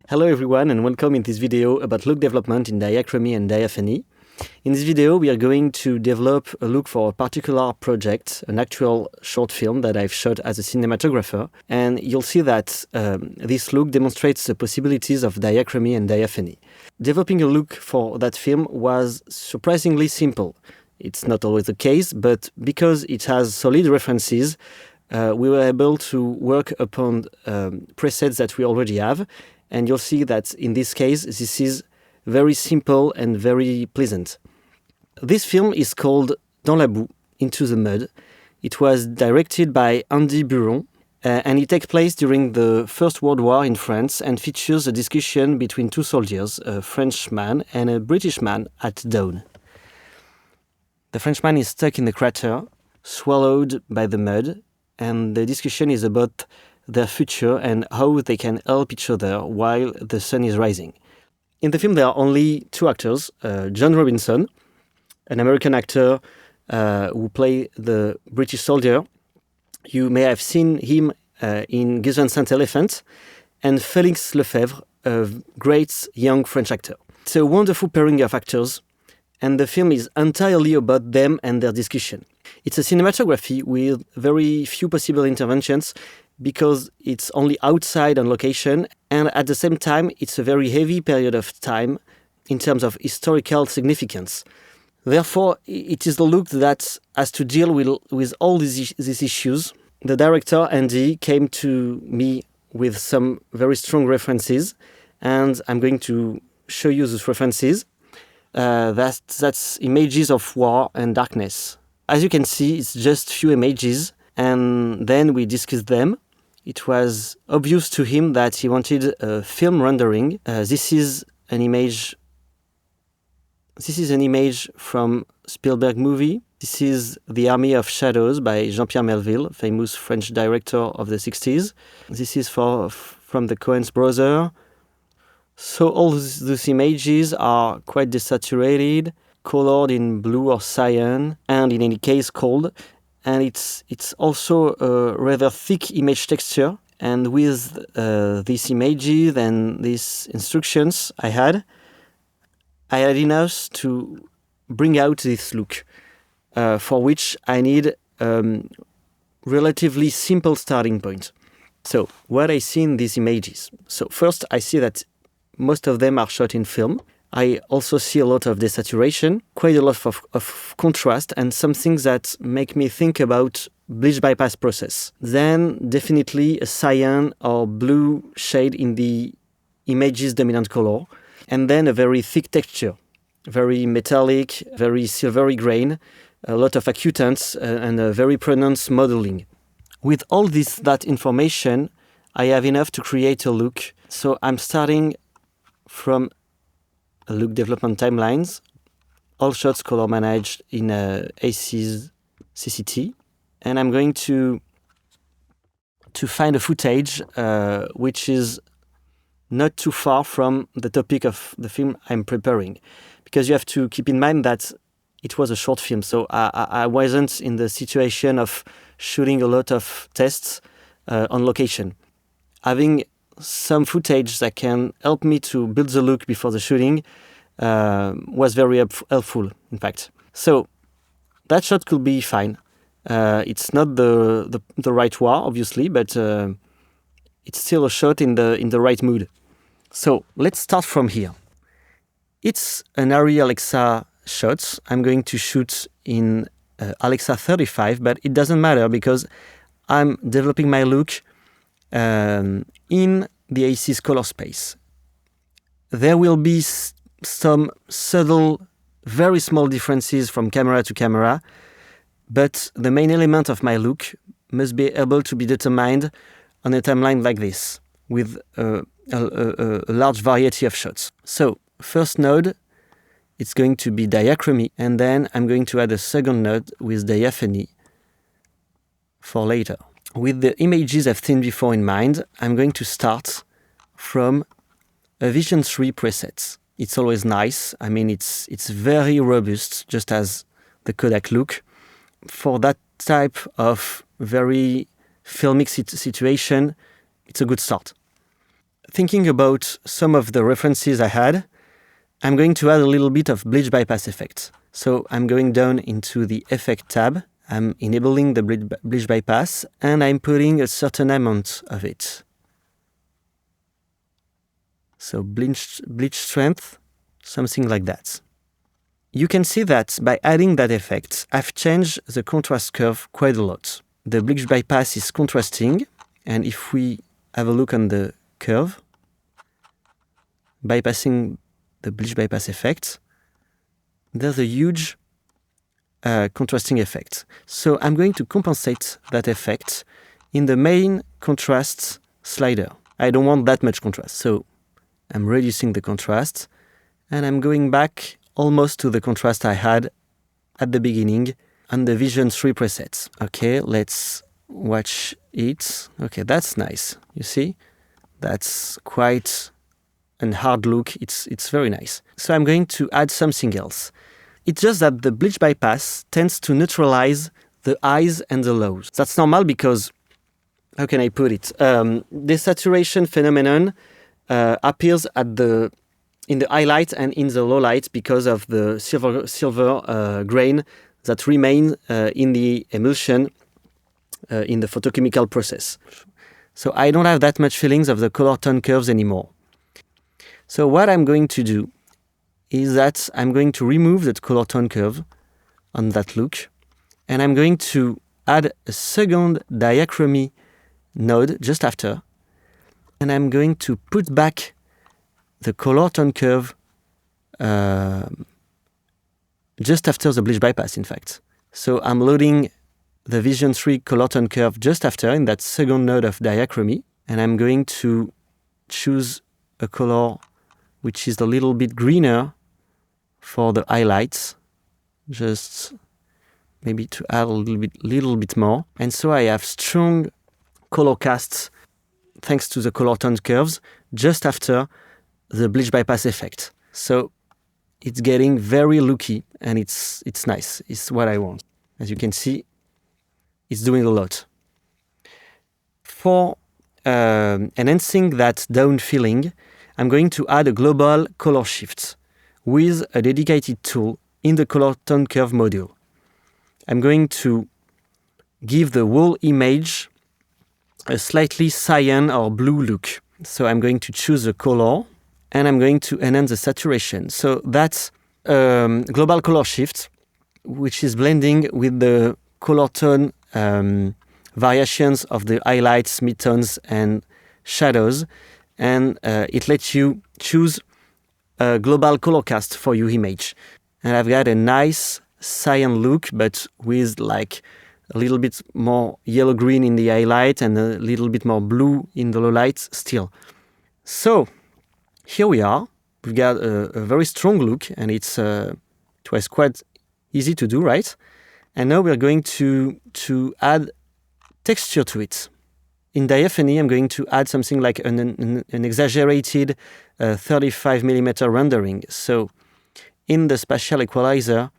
Hello everyone and welcome in this video about look development in Diachromie and Diaphanie. In this video we are going to develop a look for a particular project, an actual short film that I've shot as a cinematographer, and you'll see that this look demonstrates the possibilities of Diachromie and Diaphanie. Developing a look for that film was surprisingly simple. It's not always the case, but because it has solid references, we were able to work upon presets that we already have, and you'll see that in this case, this is very simple and very pleasant. This film is called Dans la boue, Into the Mud. It was directed by Andy Buron, and it takes place during the First World War in France and features a discussion between two soldiers, a Frenchman and a British man at dawn. The Frenchman is stuck in the crater, swallowed by the mud, and the discussion is about their future and how they can help each other while the sun is rising. In the film, there are only two actors, John Robinson, an American actor who plays the British soldier. You may have seen him in Gus Van Sant Elephant, and Félix Lefebvre, a great young French actor. It's a wonderful pairing of actors, and the film is entirely about them and their discussion. It's a cinematography with very few possible interventions because it's only outside on location, and at the same time it's a very heavy period of time in terms of historical significance. Therefore, it is the look that has to deal with all these issues. The director, Andy, came to me with some very strong references, and I'm going to show you those references. That's images of war and darkness. As you can see, it's just few images, and then we discussed them. It was obvious to him that he wanted a film rendering. This is an image from Spielberg movie. This is The Army of Shadows by Jean-Pierre Melville, famous French director of the 60s. This is from the Coen's brother. So all those images are quite desaturated, colored in blue or cyan, and in any case cold. And it's also a rather thick image texture. And with these images and these instructions I had enough to bring out this look, for which I need relatively simple starting point. So what I see in these images. So first I see that most of them are shot in film. I also see a lot of desaturation, quite a lot of contrast, and some things that make me think about bleach bypass process. Then definitely a cyan or blue shade in the image's dominant color, and then a very thick texture, very metallic, very silvery grain, a lot of accutants, and a very pronounced modeling. With all that information, I have enough to create a look. So I'm starting from look development timelines, all shots color managed in ACES CCT, and I'm going to find a footage which is not too far from the topic of the film I'm preparing, because you have to keep in mind that it was a short film, so I wasn't in the situation of shooting a lot of tests on location. Having some footage that can help me to build the look before the shooting was very helpful, in fact. So that shot could be fine. It's not the right war, obviously, but it's still a shot in the right mood. So let's start from here. It's an Arri Alexa shot. I'm going to shoot in Alexa 35, but it doesn't matter because I'm developing my look in the ACES color space. There will be some subtle, very small differences from camera to camera, but the main element of my look must be able to be determined on a timeline like this, with a large variety of shots. So, first node, it's going to be Diachromie, and then I'm going to add a second node with Diaphanie for later. With the images I've seen before in mind, I'm going to start from a Vision3 preset. It's always nice. I mean, it's very robust, just as the Kodak look. For that type of very filmic situation, it's a good start. thinking about some of the references I had, I'm going to add a little bit of bleach bypass effect. So I'm going down into the Effect tab, I'm enabling the bleach bypass, and I'm putting a certain amount of it. So bleach strength, something like that. You can see that by adding that effect, I've changed the contrast curve quite a lot. The bleach bypass is contrasting, and if we have a look on the curve, bypassing the bleach bypass effect, there's a huge contrasting effect. So I'm going to compensate that effect in the main contrast slider. I don't want that much contrast, so I'm reducing the contrast, and I'm going back almost to the contrast I had at the beginning on the Vision3 presets. Okay, let's watch it. Okay, that's nice. You see? That's quite a hard look. It's very nice. So I'm going to add something else. It's just that the bleach bypass tends to neutralize the highs and the lows. That's normal because, how can I put it? Desaturation phenomenon appears in the highlight and in the low light because of the silver grain that remain in the emulsion in the photochemical process. So I don't have that much feelings of the color tone curves anymore. So what I'm going to do is that I'm going to remove that color tone curve on that look, and I'm going to add a second diachromie node just after, and I'm going to put back the color tone curve just after the bleach bypass, in fact. So I'm loading the Vision3 color tone curve just after in that second node of diachromie, and I'm going to choose a color which is a little bit greener for the highlights, just maybe to add a little bit more. And so I have strong color casts thanks to the color tone curves just after the bleach bypass effect. So it's getting very looky, and it's nice. It's what I want. As you can see, it's doing a lot. For enhancing that down feeling, I'm going to add a global color shift with a dedicated tool in the color tone curve module. I'm going to give the whole image a slightly cyan or blue look. So I'm going to choose a color, and I'm going to enhance the saturation. So that's global color shift, which is blending with the color tone variations of the highlights, midtones, and shadows. And it lets you choose a global color cast for your image. And I've got a nice cyan look, but with like a little bit more yellow-green in the highlight and a little bit more blue in the low lights still. So here we are. We've got a very strong look, and it was quite easy to do, right? And now we're going to add texture to it. In Diaphanie, I'm going to add something like an exaggerated 35mm rendering. So in the spatial equalizer,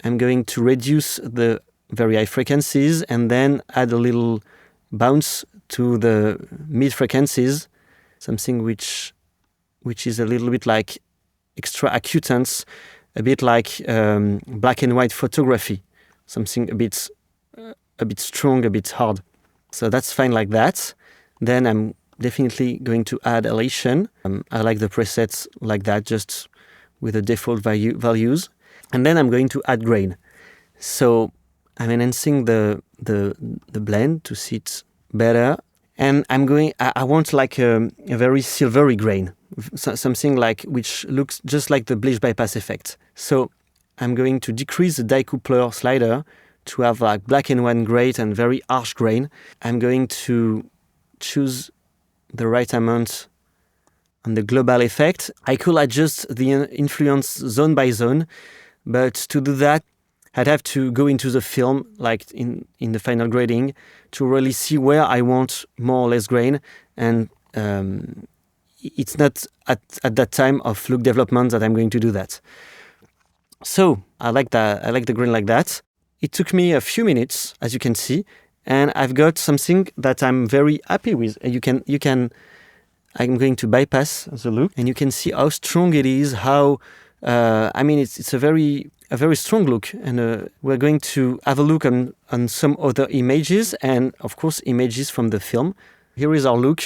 I'm going to reduce the very high frequencies and then add a little bounce to the mid frequencies, something which is a little bit like extra acutance, a bit like black and white photography, something a bit strong, a bit hard. So that's fine like that. Then I'm definitely going to add halation. I like the presets like that, just with the default values. And then I'm going to add grain. So I'm enhancing the blend to see it better. And I want like a very silvery grain, something like which looks just like the bleach bypass effect. So I'm going to decrease the decoupler slider to have like black and white grain and very harsh grain. I'm going to choose the right amount on the global effect. I could adjust the influence zone by zone, but to do that, I'd have to go into the film, like in the final grading, to really see where I want more or less grain. And it's not at that time of look development that I'm going to do that. So I like that. I like the grain like that. It took me a few minutes, as you can see, and I've got something that I'm very happy with. You can I'm going to bypass the look, and you can see how strong it is, how, I mean, it's a very strong look, and we're going to have a look on some other images, and of course images from the film. Here is our look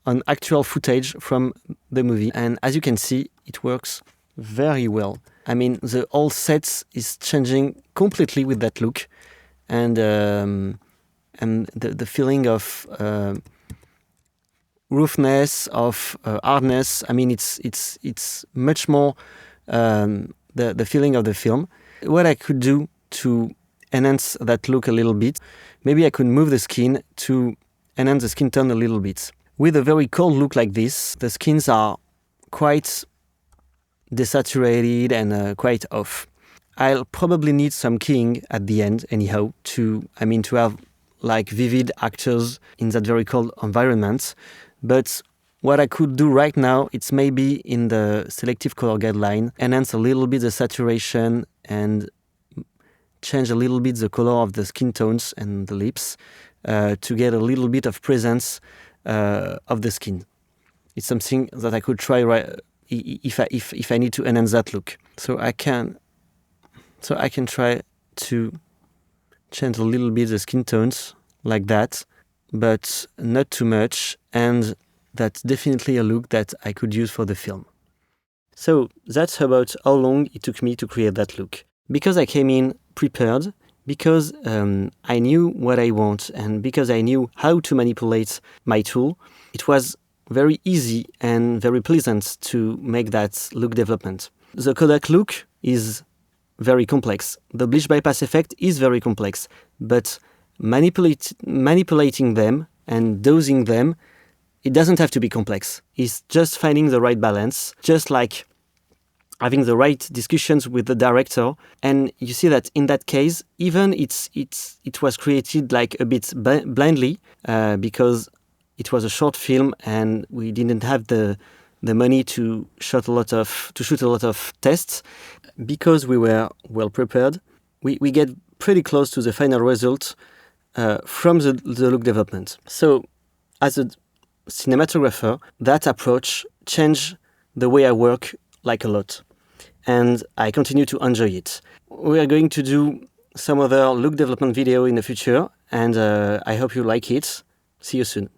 on actual footage from the movie, and as you can see, it works very well. I mean, the whole set is changing completely with that look, and the feeling of roughness, of hardness. I mean, it's much more the feeling of the film. What I could do to enhance that look a little bit, maybe I could move the skin to enhance the skin tone a little bit. With a very cold look like this, the skins are quite desaturated and quite off. I'll probably need some keying at the end anyhow to have like vivid actors in that very cold environment. But what I could do right now, it's maybe in the selective color guideline, enhance a little bit the saturation and change a little bit the color of the skin tones and the lips to get a little bit of presence of the skin. It's something that I could try if I need to enhance that look. So I can try to change a little bit the skin tones like that, but not too much, and that's definitely a look that I could use for the film. So that's about how long it took me to create that look. Because I came in prepared, because I knew what I want, and because I knew how to manipulate my tool, it was very easy and very pleasant to make that look development. The Kodak look is very complex. The bleach bypass effect is very complex, but manipulating them and dosing them, it doesn't have to be complex. It's just finding the right balance, just like having the right discussions with the director. And you see that in that case, even it was created like a bit blindly because it was a short film and we didn't have the money to shoot a lot of tests. Because we were well prepared, we get pretty close to the final result from the look development. So as a cinematographer, that approach changed the way I work like a lot. And I continue to enjoy it. We are going to do some other look development video in the future, and I hope you like it. See you soon.